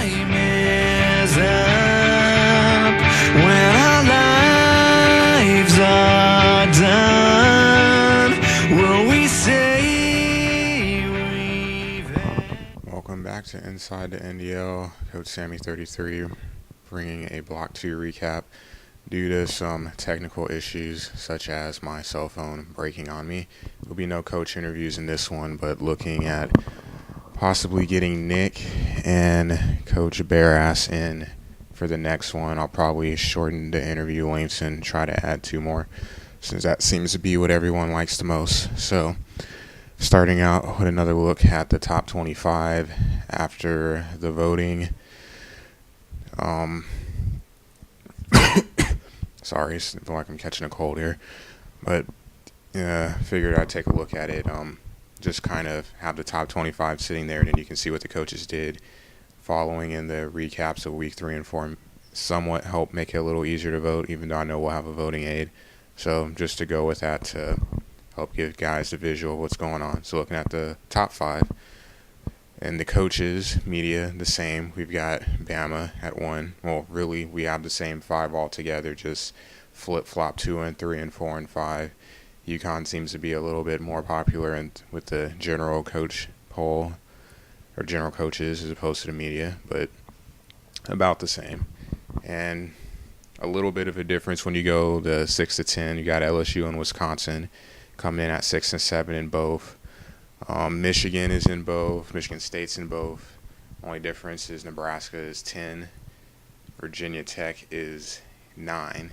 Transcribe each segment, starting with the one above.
time is up, when our lives are done, will we say we've... Welcome back to Inside the NDL. Coach S23 bringing a Block 2 recap. Due to some technical issues, such as my cell phone breaking on me, there will be no coach interviews in this one, but looking at possibly getting Nick and Coach Barass in for the next one. I'll probably shorten the interview lengths and try to add 2 more, since that seems to be what everyone likes the most. So, starting out with another look at the top 25 after the voting. Sorry, I feel like I'm catching a cold here, but figured I'd take a look at it. Just kind of have the top 25 sitting there, and then you can see what the coaches did following in the recaps of week 3 and 4. Somewhat help make it a little easier to vote, even though I know we'll have a voting aid. So just to go with that to help give guys the visual of what's going on. So looking at the top 5. And the coaches, media, the same. We've got Bama at 1. Well, really, we have the same 5 altogether, just flip-flop 2 and 3 and 4 and 5. UConn seems to be a little bit more popular with the general coach poll, or general coaches as opposed to the media, but about the same. And a little bit of a difference when you go the 6 to 10. You got LSU and Wisconsin coming in at 6 and 7 in both. Michigan is in both. Michigan State's in both. Only difference is Nebraska is 10. Virginia Tech is 9.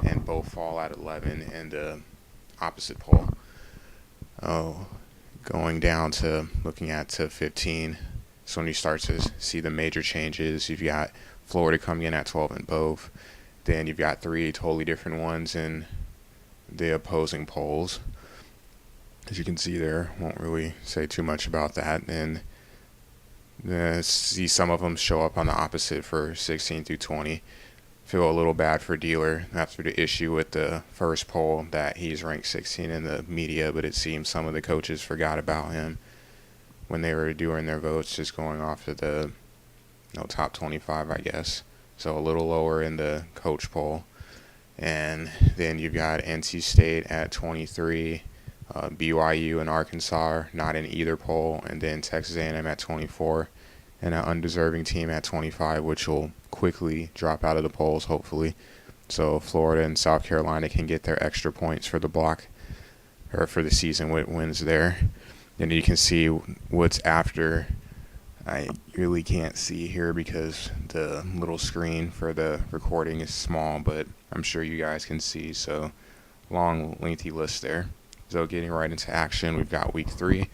And both fall at 11 in the opposite poll. Going down to looking at to 15. So when you start to see the major changes, you've got Florida coming in at 12 in both. Then you've got 3 totally different ones in the opposing polls. As you can see there, won't really say too much about that. And see some of them show up on the opposite for 16 through 20. Feel a little bad for Dealer after the issue with the first poll that he's ranked 16 in the media, but it seems some of the coaches forgot about him when they were doing their votes, just going off of the top 25, I guess. So a little lower in the coach poll. And then you've got NC State at 23. BYU and Arkansas are not in either poll, and then Texas A&M at 24, and an undeserving team at 25, which will quickly drop out of the polls, hopefully. So Florida and South Carolina can get their extra points for the block, or for the season with wins there. And you can see what's after. I really can't see here because the little screen for the recording is small, but I'm sure you guys can see. So long, lengthy list there. So getting right into action, we've got week 3. I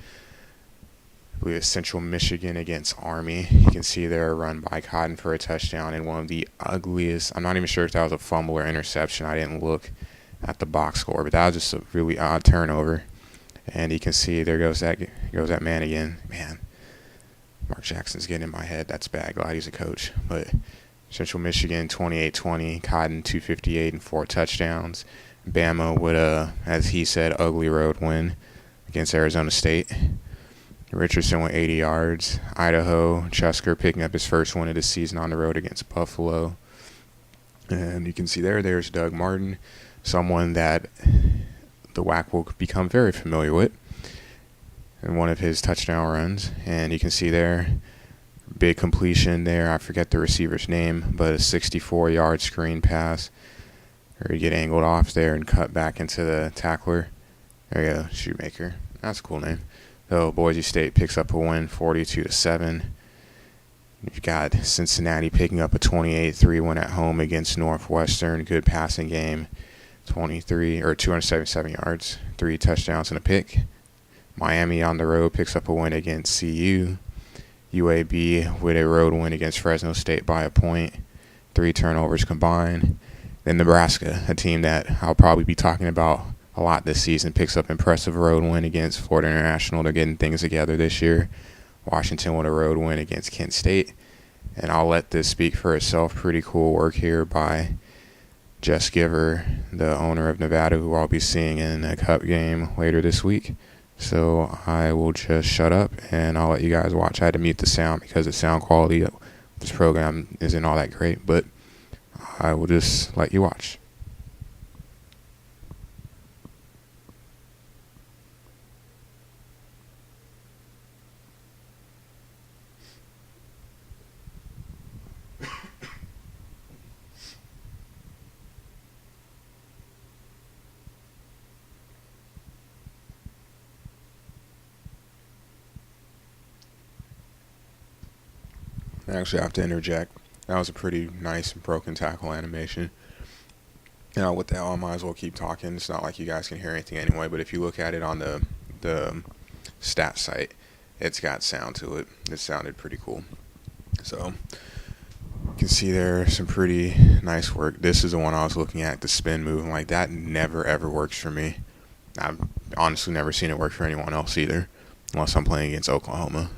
believe it's Central Michigan against Army. You can see there a run by Cotton for a touchdown, and one of the ugliest, I'm not even sure if that was a fumble or interception. I didn't look at the box score, but that was just a really odd turnover. And you can see there goes that man again. Man, Mark Jackson's getting in my head. That's bad. Glad he's a coach. But Central Michigan 28-20, Cotton 258 and 4 touchdowns. Bama with a, as he said, ugly road win against Arizona State. Richardson with 80 yards. Idaho, Chusker picking up his first win of the season on the road against Buffalo. And you can see there's Doug Martin, someone that the WAC will become very familiar with in one of his touchdown runs. And you can see there, big completion there. I forget the receiver's name, but a 64-yard screen pass. Or you get angled off there and cut back into the tackler. There you go, Shoemaker. That's a cool name. So Boise State picks up a win, 42-7. You've got Cincinnati picking up a 28-3 win at home against Northwestern. Good passing game, 277 yards, 3 touchdowns and a pick. Miami on the road picks up a win against CU. UAB with a road win against Fresno State by a point, 3 turnovers combined. Then Nebraska, a team that I'll probably be talking about a lot this season, picks up impressive road win against Florida International. They're getting things together this year. Washington with a road win against Kent State. And I'll let this speak for itself. Pretty cool work here by Jess Giver, the owner of Nevada, who I'll be seeing in a cup game later this week. So I will just shut up and I'll let you guys watch. I had to mute the sound because the sound quality This program isn't all that great, but I will just let you watch. I actually have to interject. That was a pretty nice broken tackle animation. With that, I might as well keep talking. It's not like you guys can hear anything anyway, but if you look at it on the stat site, it's got sound to it. It sounded pretty cool. So you can see there some pretty nice work. This is the one I was looking at, the spin move. Like, that never ever works for me. I've honestly never seen it work for anyone else either, unless I'm playing against Oklahoma.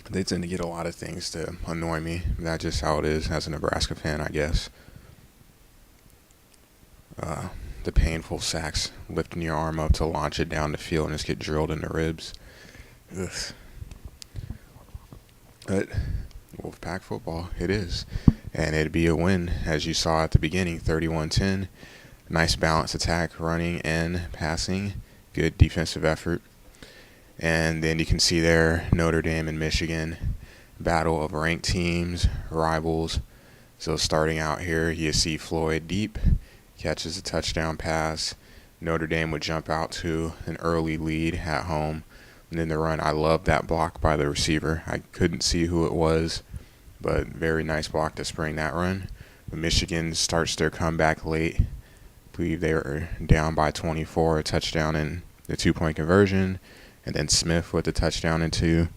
They tend to get a lot of things to annoy me. That's just how it is as a Nebraska fan, I guess. The painful sacks, lifting your arm up to launch it down the field and just get drilled in the ribs. Ugh. But Wolfpack football, it is. And it'd be a win, as you saw at the beginning, 31-10. Nice balanced attack, running and passing. Good defensive effort. And then you can see there, Notre Dame and Michigan, battle of ranked teams, rivals. So starting out here, you see Floyd deep, catches a touchdown pass. Notre Dame would jump out to an early lead at home. And then the run, I love that block by the receiver. I couldn't see who it was, but very nice block to spring that run. But Michigan starts their comeback late. I believe they were down by 24, a touchdown in the 2-point conversion. And then Smith with the touchdown in 2.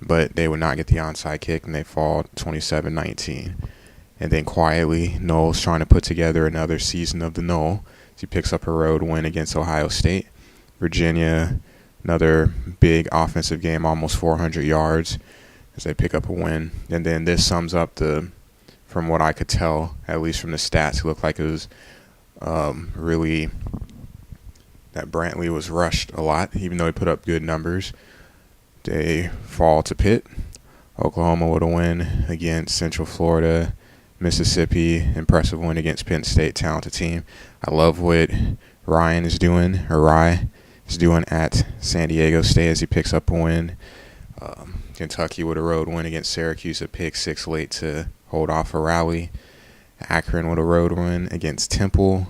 But they would not get the onside kick, and they fall 27-19. And then quietly, Noel's trying to put together another season of the Noel. So he picks up a road win against Ohio State. Virginia, another big offensive game, almost 400 yards as they pick up a win. And then this sums up from what I could tell, at least from the stats, it looked like it was really that Brantley was rushed a lot, even though he put up good numbers. They fall to Pitt. Oklahoma with a win against Central Florida. Mississippi, impressive win against Penn State, talented team. I love what Rye is doing at San Diego State as he picks up a win. Kentucky with a road win against Syracuse, a pick 6 late to hold off a rally. Akron with a road win against Temple.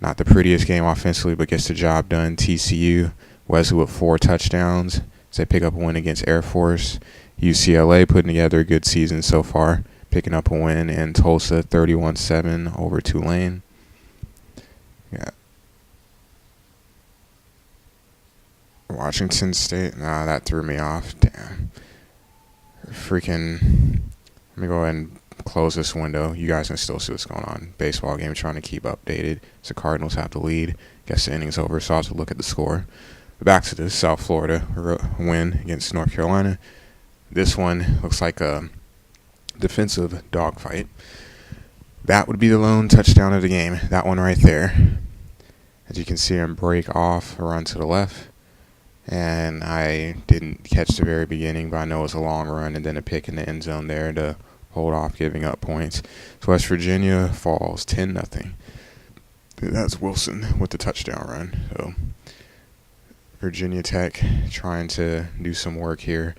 Not the prettiest game offensively, but gets the job done. TCU, Wesley with 4 touchdowns as they pick up a win against Air Force. UCLA putting together a good season so far, picking up a win in Tulsa, 31-7 over Tulane. Yeah. Washington State, that threw me off. Damn. Let me go ahead and close this window. You guys can still see what's going on. Baseball game, trying to keep updated. So Cardinals have the lead. Guess the inning's over, so I'll have to look at the score. Back to the South Florida win against North Carolina. This one looks like a defensive dogfight. That would be the lone touchdown of the game. That one right there. As you can see him break off, run to the left. And I didn't catch the very beginning, but I know it was a long run and then a pick in the end zone there to hold off giving up points. So West Virginia falls 10-0. That's Wilson with the touchdown run. So Virginia Tech trying to do some work here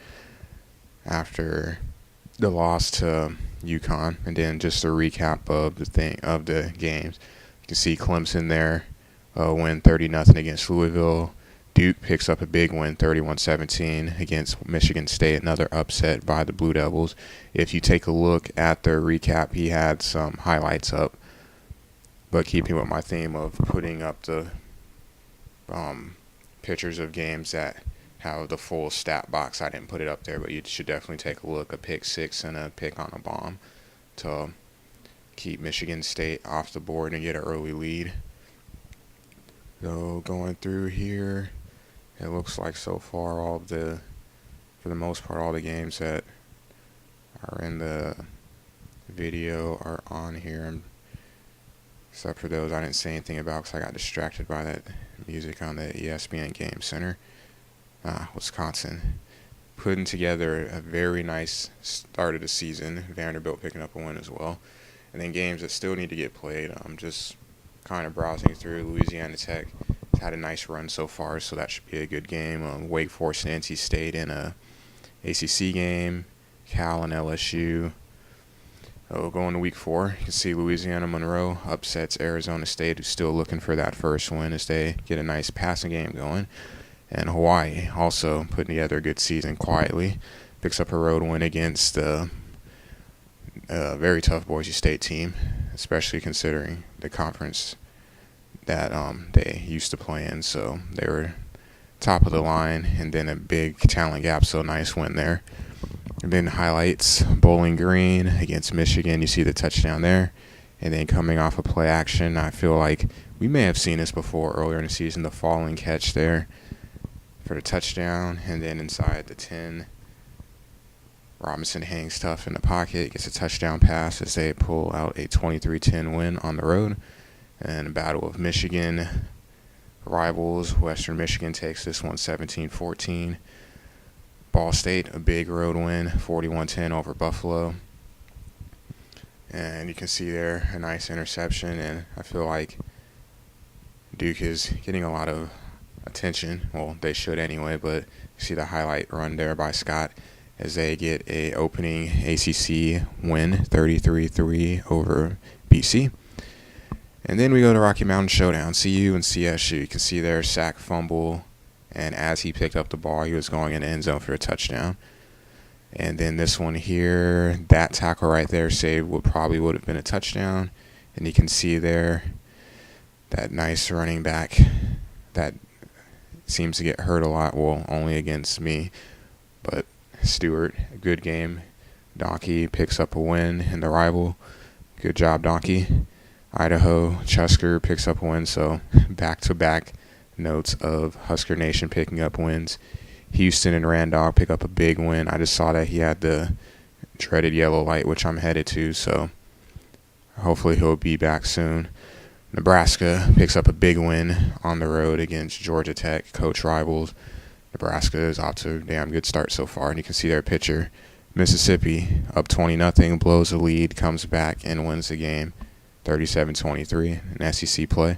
after the loss to UConn. And then just a recap of the games. You can see Clemson there win 30-0 against Louisville. Duke picks up a big win, 31-17 against Michigan State, another upset by the Blue Devils. If you take a look at the recap, he had some highlights up. But keeping with my theme of putting up the pictures of games that have the full stat box, I didn't put it up there, but you should definitely take a look. A pick 6 and a pick on a bomb to keep Michigan State off the board and get an early lead. So going through here, it looks like so far for the most part, all the games that are in the video are on here, except for those I didn't say anything about because I got distracted by that music on the ESPN Game Center. Wisconsin putting together a very nice start of the season. Vanderbilt picking up a win as well. And then games that still need to get played. I'm just kind of browsing through. Louisiana Tech has had a nice run so far, so that should be a good game. Wake Forest and NC State in a ACC game. Cal and LSU. Going to week 4, you can see Louisiana Monroe upsets Arizona State, who's still looking for that first win as they get a nice passing game going. And Hawaii also putting together a good season quietly. Picks up a road win against a very tough Boise State team, especially considering the conference that they used to play in. So they were top of the line, and then a big talent gap, so nice win there. And then highlights, Bowling Green against Michigan. You see the touchdown there. And then coming off of play action, I feel like we may have seen this before earlier in the season, the falling catch there for the touchdown. And then inside the 10, Robinson hangs tough in the pocket, gets a touchdown pass as they pull out a 23-10 win on the road. And a battle of Michigan rivals. Western Michigan takes this one 17-14. Ball State, a big road win, 41-10 over Buffalo. And you can see there a nice interception, and I feel like Duke is getting a lot of attention. Well, they should anyway, but you see the highlight run there by Scott as they get a opening ACC win, 33-3 over BC. And then we go to Rocky Mountain Showdown, CU and CSU. You can see there sack, fumble, and as he picked up the ball, he was going in the end zone for a touchdown. And then this one here, that tackle right there saved would have been a touchdown. And you can see there that nice running back that seems to get hurt a lot. Well, only against me. But Stewart, a good game. Donkey picks up a win in the rival. Good job, Donkey. Idaho, Chusker picks up a win. So back-to-back notes of Husker Nation picking up wins. Houston and Randolph pick up a big win. I just saw that he had the dreaded yellow light, which I'm headed to, so hopefully he'll be back soon. Nebraska picks up a big win on the road against Georgia Tech, coach rivals. Nebraska is off to a damn good start so far, and you can see their pitcher. Mississippi up 20-0, blows the lead, comes back and wins the game 37-23 in SEC play. You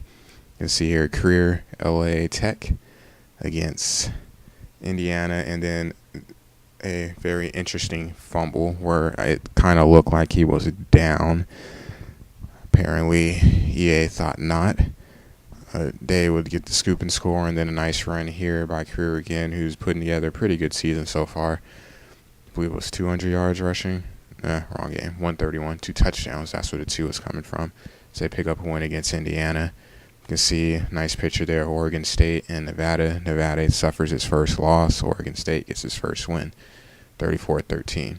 can see here career LA Tech against Indiana, and then a very interesting fumble where it kind of looked like he was down. Apparently, EA thought not. They would get the scoop and score, and then a nice run here by Career again, who's putting together a pretty good season so far. I believe it was 200 yards rushing. Wrong game. 131, 2 touchdowns. That's where the 2 was coming from. So they pick up a win against Indiana. You can see a nice picture there, Oregon State and Nevada. Nevada suffers its first loss. Oregon State gets its first win, 34-13.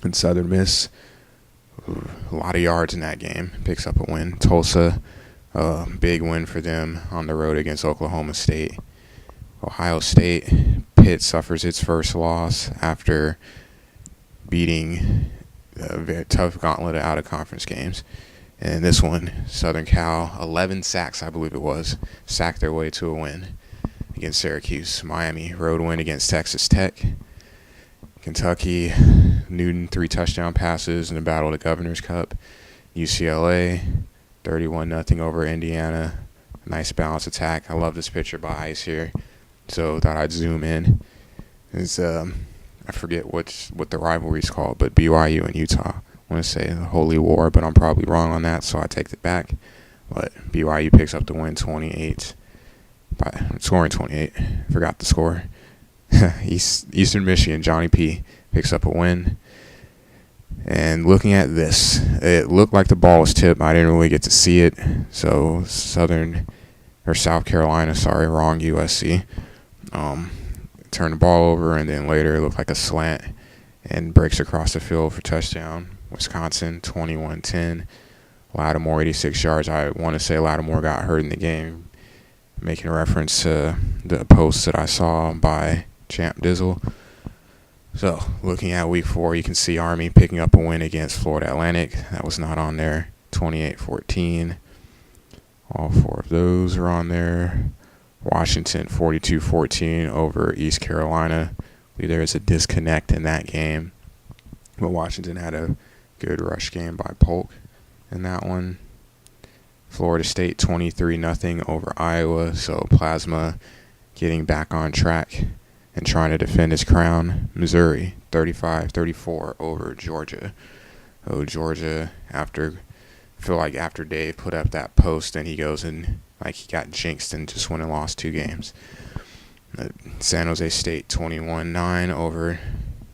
And Southern Miss, a lot of yards in that game, picks up a win. Tulsa, big win for them on the road against Oklahoma State. Ohio State, Pitt suffers its first loss after beating a very tough gauntlet of out-of-conference games. And this one, Southern Cal, 11 sacks, I believe it was, sacked their way to a win against Syracuse. Miami, road win against Texas Tech. Kentucky, Newton, 3 touchdown passes in the Battle of the Governor's Cup. UCLA, 31-0 over Indiana. Nice balanced attack. I love this picture by Ice here, so thought I'd zoom in. It's, I forget what the rivalry's called, but BYU and Utah. I want to say the Holy War, but I'm probably wrong on that, so I take it back. But BYU picks up the win 28. Scoring 28. Forgot the score. Eastern Michigan, Johnny P. picks up a win. And looking at this, it looked like the ball was tipped. I didn't really get to see it. So South Carolina, wrong USC. Turned the ball over, and then later it looked like a slant and breaks across the field for touchdown. Wisconsin, 21-10. Lattimore, 86 yards. I want to say Lattimore got hurt in the game, making reference to the post that I saw by Champ Dizzle. So, looking at week 4, you can see Army picking up a win against Florida Atlantic. That was not on there. 28-14. All 4 of those are on there. Washington, 42-14 over East Carolina. believe there was a disconnect in that game. But Washington had a good rush game by Polk in that one. Florida State 23-0 over Iowa. So Plasma getting back on track and trying to defend his crown. Missouri 35-34 over Georgia. Oh, Georgia, after Dave put up that post and he goes and like he got jinxed and just went and lost 2 games. San Jose State 21-9 over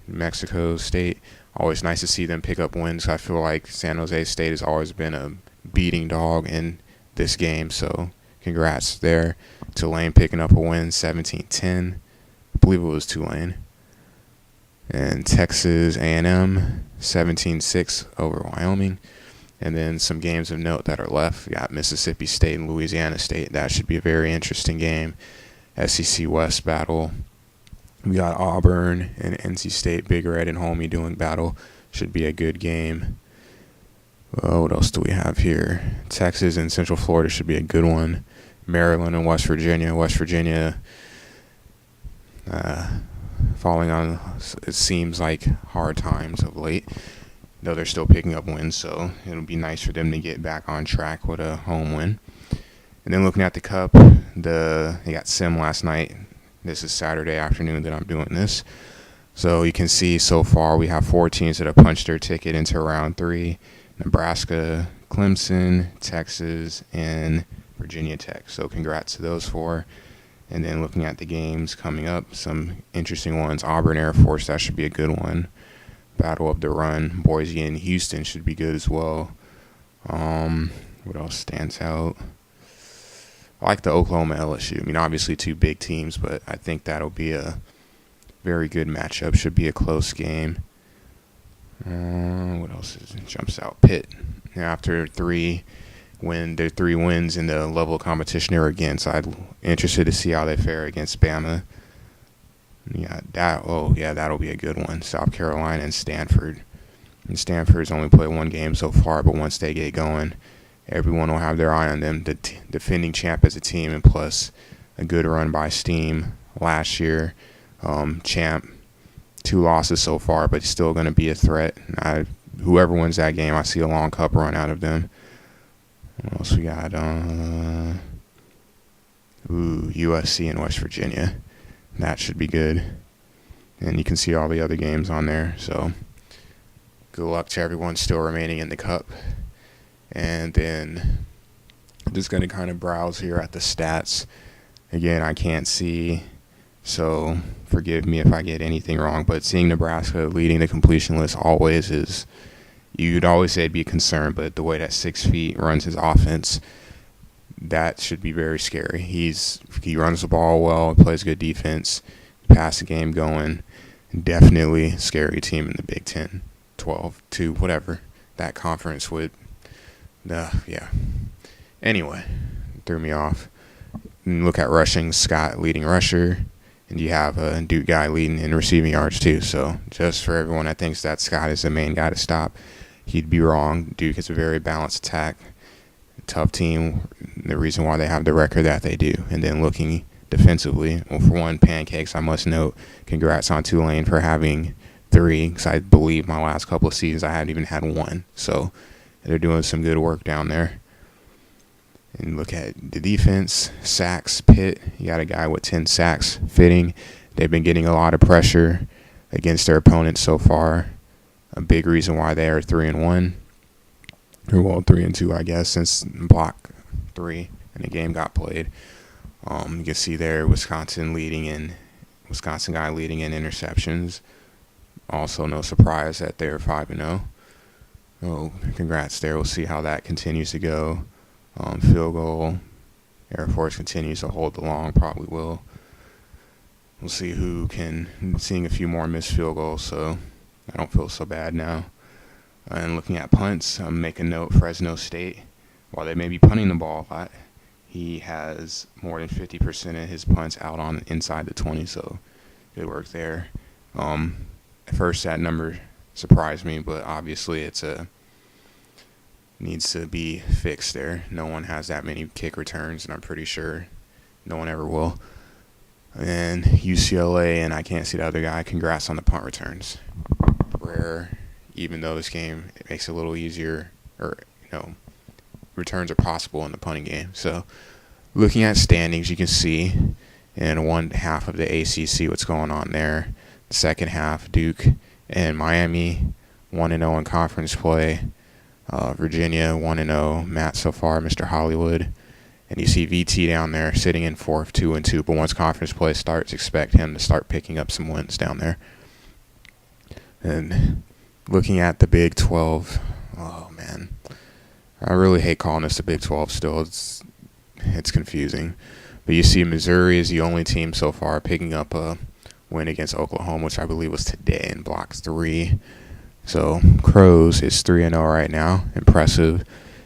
Mexico State. Always nice to see them pick up wins. I feel like San Jose State has always been a beating dog in this game, so congrats there. Tulane picking up a win, 17-10. I believe it was Tulane. And Texas A&M, 17-6 over Wyoming. And then some games of note that are left. We got Mississippi State and Louisiana State. That should be a very interesting game. SEC West battle. We got Auburn and NC State, Big Red and Homie doing battle. Should be a good game. Well, what else do we have here? Texas and Central Florida should be a good one. Maryland and West Virginia. West Virginia falling on, it seems like, hard times of late. Though they're still picking up wins, so it'll be nice for them to get back on track with a home win. And then looking at the Cup, they got Sim last night. This is Saturday afternoon that I'm doing this. So you can see so far we have 4 teams that have punched their ticket into round 3. Nebraska, Clemson, Texas, and Virginia Tech. So congrats to those 4. And then looking at the games coming up, some interesting ones. Auburn Air Force, that should be a good one. Battle of the Run. Boise and Houston should be good as well. What else stands out? I like the Oklahoma LSU. I mean, obviously 2 big teams, but I think that'll be a very good matchup. Should be a close game. What else jumps out? Pitt. After 3 wins in the level of competition they're against, I'm interested to see how they fare against Bama. Yeah, that'll be a good one. South Carolina and Stanford. And Stanford's only played 1 game so far, but once they get going, everyone will have their eye on them. The defending champ as a team, and plus a good run by Steam last year. Champ, 2 losses so far, but still going to be a threat. Whoever wins that game, I see a long cup run out of them. What else we got? USC and West Virginia. That should be good. And you can see all the other games on there. So good luck to everyone still remaining in the cup. And then I'm just going to kind of browse here at the stats. Again, I can't see, so forgive me if I get anything wrong. But seeing Nebraska leading the completion list always is, you'd always say it'd be a concern, but the way that 6 feet runs his offense, that should be very scary. He runs the ball well, plays good defense, pass the game going. Definitely a scary team in the Big 10, 12, 2, whatever that conference would. Yeah. Anyway, threw me off. And look at rushing. Scott leading rusher, and you have a Duke guy leading in receiving yards too. So just for everyone that thinks that Scott is the main guy to stop, he'd be wrong. Duke is a very balanced attack. Tough team, the reason why they have the record that they do. And then looking defensively, well, for one, pancakes, I must note, congrats on Tulane for having 3, because I believe my last couple of seasons I haven't even had 1. So they're doing some good work down there. And look at the defense, sacks, Pitt, you got a guy with 10 sacks, Fitting. They've been getting a lot of pressure against their opponents so far. A big reason why they are 3-1. Or, well, 3-2, I guess, since block 3 and the game got played. You can see there Wisconsin guy leading in interceptions. Also, no surprise that they're 5-0. Oh, congrats there. We'll see how that continues to go. Field goal. Air Force continues to hold the long. Probably will. We'll see who can. Seeing a few more missed field goals, so I don't feel so bad now. And looking at punts, make a note, Fresno State, while they may be punting the ball a lot, he has more than 50% of his punts out on inside the 20, so good work there. At first that number surprised me, but obviously needs to be fixed there. No one has that many kick returns, and I'm pretty sure no one ever will. And UCLA, and I can't see the other guy. Congrats on the punt returns. Rare, even though this game it makes it a little easier, or returns are possible in the punting game. So, looking at standings, you can see in one half of the ACC what's going on there. The second half, Duke and Miami 1-0 in conference play. Virginia 1-0. Matt so far, Mr. Hollywood. And you see VT down there sitting in fourth, 2-2. But once conference play starts, expect him to start picking up some wins down there. And looking at the Big 12, oh man, I really hate calling this the Big 12 still. It's confusing. But you see Missouri is the only team so far picking up a win against Oklahoma, which I believe was today in Block 3. So Crows is 3-0 right now. Impressive.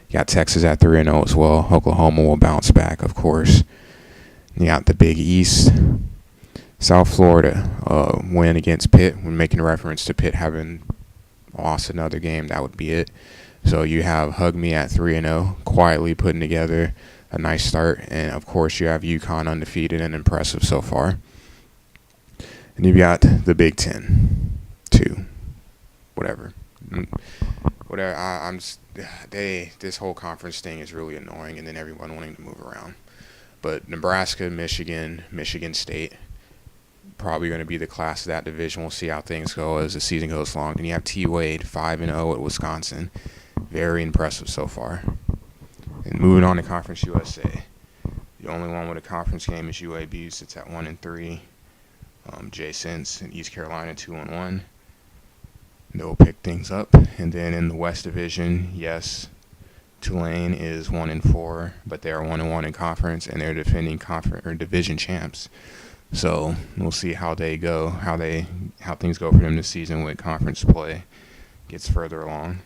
You got Texas at 3-0 as well. Oklahoma will bounce back, of course. You got the Big East. South Florida win against Pitt. When making reference to Pitt having lost another game, that would be it. So you have Hug Me at 3-0, quietly putting together a nice start. And, of course, you have UConn undefeated and impressive so far. And you've got the Big Ten, 2. Whatever. This whole conference thing is really annoying, and then everyone wanting to move around. But Nebraska, Michigan, Michigan State, probably going to be the class of that division. We'll see how things go as the season goes along. Then you have T-Wade, 5-0 at Wisconsin. Very impressive so far. And moving on to Conference USA. The only one with a conference game is UAB. It's at 1-3. Jason's in East Carolina, 2-1. They'll pick things up. And then in the West Division, yes, Tulane is 1-4, but they are 1-1 in conference, and they're defending conference or division champs. So we'll see how they go, how things go for them this season with conference play gets further along,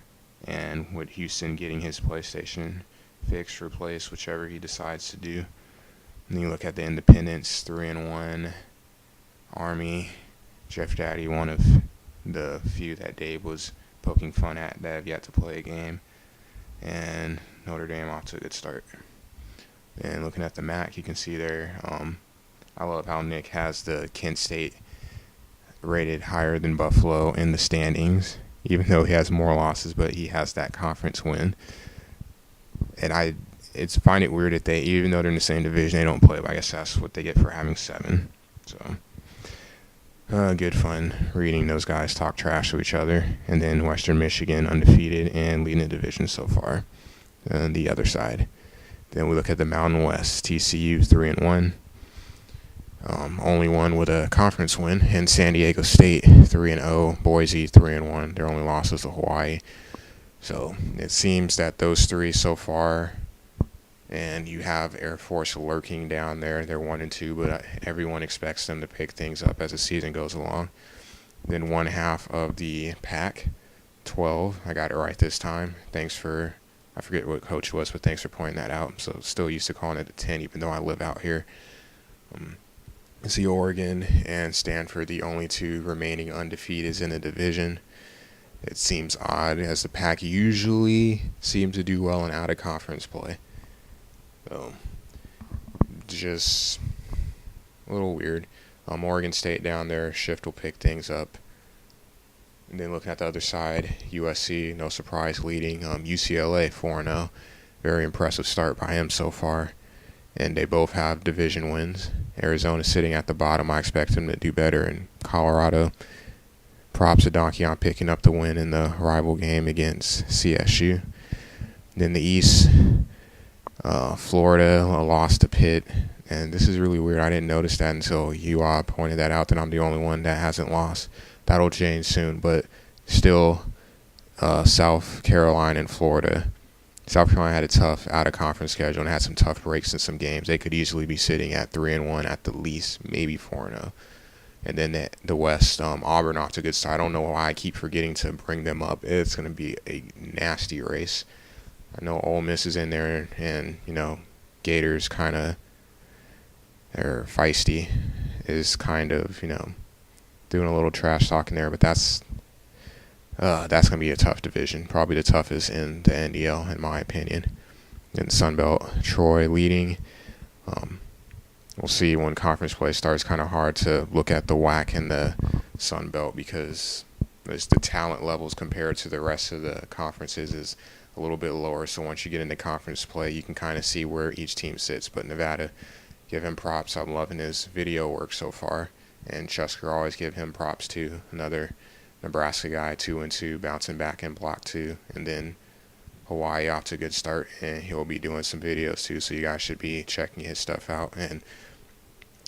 and with Houston getting his PlayStation fixed, replaced, whichever he decides to do. And then you look at the Independents, 3-1, Army, Jeff Daddy, one of the few that Dave was poking fun at that have yet to play a game, and Notre Dame off to a good start. And looking at the MAC, you can see there, I love how Nick has the Kent State rated higher than Buffalo in the standings, even though he has more losses, but he has that conference win. And I find it weird that even though they're in the same division, they don't play, but I guess that's what they get for having 7. So good fun reading those guys talk trash to each other. And then Western Michigan undefeated and leading the division so far. And the other side. Then we look at the Mountain West. TCU 3-1. Only one with a conference win. And San Diego State 3-0. Boise 3-1. Their only loss is to Hawaii. So it seems that those 3 so far. And you have Air Force lurking down there. They're 1-2, but everyone expects them to pick things up as the season goes along. Then one half of the Pac-12. I got it right this time. I forget what coach was, but thanks for pointing that out. So still used to calling it a 10, even though I live out here. It's the Oregon and Stanford, the only 2 remaining undefeated in the division. It seems odd, as the Pac usually seems to do well in out-of-conference play. So, just a little weird. Oregon State down there, Shift will pick things up. And then looking at the other side, USC, no surprise, leading. UCLA 4-0, very impressive start by him so far. And they both have division wins. Arizona sitting at the bottom. I expect them to do better. And Colorado, props to Donkey on picking up the win in the rival game against CSU. Then the East. Florida lost to Pitt, and this is really weird. I didn't notice that until you pointed that out, that I'm the only one that hasn't lost. That'll change soon, but still South Carolina and Florida. South Carolina had a tough out-of-conference schedule and had some tough breaks in some games. They could easily be sitting at 3-1 at the least, maybe 4-0. And then the West, Auburn off to a good start. I don't know why I keep forgetting to bring them up. It's going to be a nasty race. I know Ole Miss is in there, and, Gators they're feisty, is kind of, doing a little trash talking there, but that's going to be a tough division, probably the toughest in the NDL, in my opinion. And Sunbelt, Troy leading. we'll see when conference play starts. Kind of hard to look at the WAC and the Sun Belt because there's the talent levels compared to the rest of the conferences is a little bit lower. So once you get into conference play, you can kind of see where each team sits. But Nevada, give him props. I'm loving his video work so far. And Chusker, always give him props too. Another Nebraska guy, 2-2, bouncing back in block 2. And then Hawaii off to a good start, and he'll be doing some videos too. So you guys should be checking his stuff out. And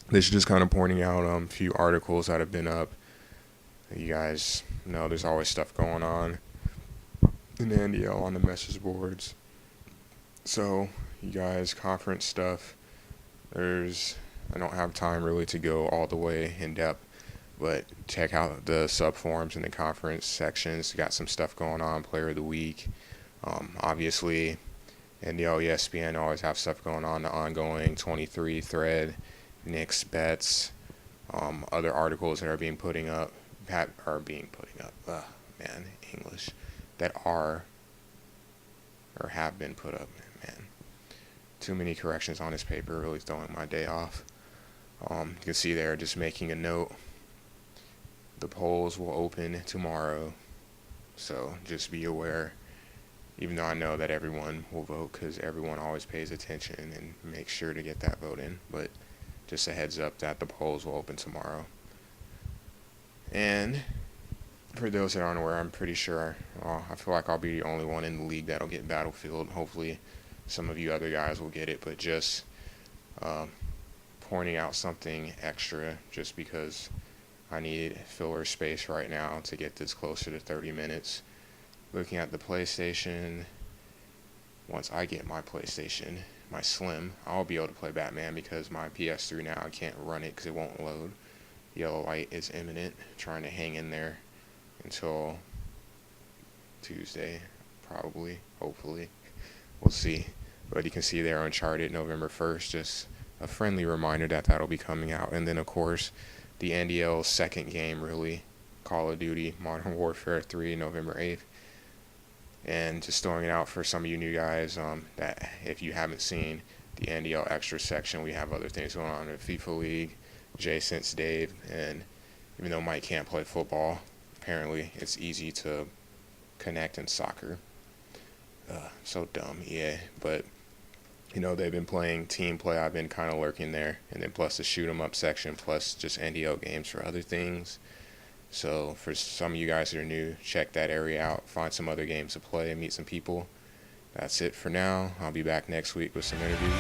this is just kind of pointing out a few articles that have been up. You guys know there's always stuff going on in the NDL on the message boards. So you guys, conference stuff, I don't have time really to go all the way in depth, but check out the sub forums in the conference sections. Got some stuff going on, player of the week. Obviously, NDL, ESPN always have stuff going on, the ongoing 23 thread, Nick's bets, other articles that are being putting up, that are or have been put up. Man, too many corrections on this paper, really throwing my day off. You can see there, just making a note, the polls will open tomorrow, so just be aware, even though I know that everyone will vote because everyone always pays attention and makes sure to get that vote in, but just a heads up that the polls will open tomorrow. And for those that aren't aware, I'm pretty sure, I feel like I'll be the only one in the league that'll get Battlefield. Hopefully some of you other guys will get it, but just pointing out something extra just because I need filler space right now to get this closer to 30 minutes. Looking at the PlayStation, once I get my PlayStation, my Slim, I'll be able to play Batman because my PS3 now, I can't run it because it won't load. Yellow light is imminent, trying to hang in there until Tuesday, probably, hopefully. We'll see. But you can see there Uncharted November 1st, just a friendly reminder that that'll be coming out. And then, of course, the NDL second game, really, Call of Duty Modern Warfare 3, November 8th. And just throwing it out for some of you new guys that if you haven't seen the NDL extra section, we have other things going on in FIFA League, J-Sense Dave, and even though Mike can't play football, apparently it's easy to connect in soccer. So dumb, yeah. But, you know, they've been playing team play. I've been kind of lurking there. And then plus the shoot 'em up section, plus just NDL games for other things. So for some of you guys that are new, check that area out. Find some other games to play and meet some people. That's it for now. I'll be back next week with some interviews.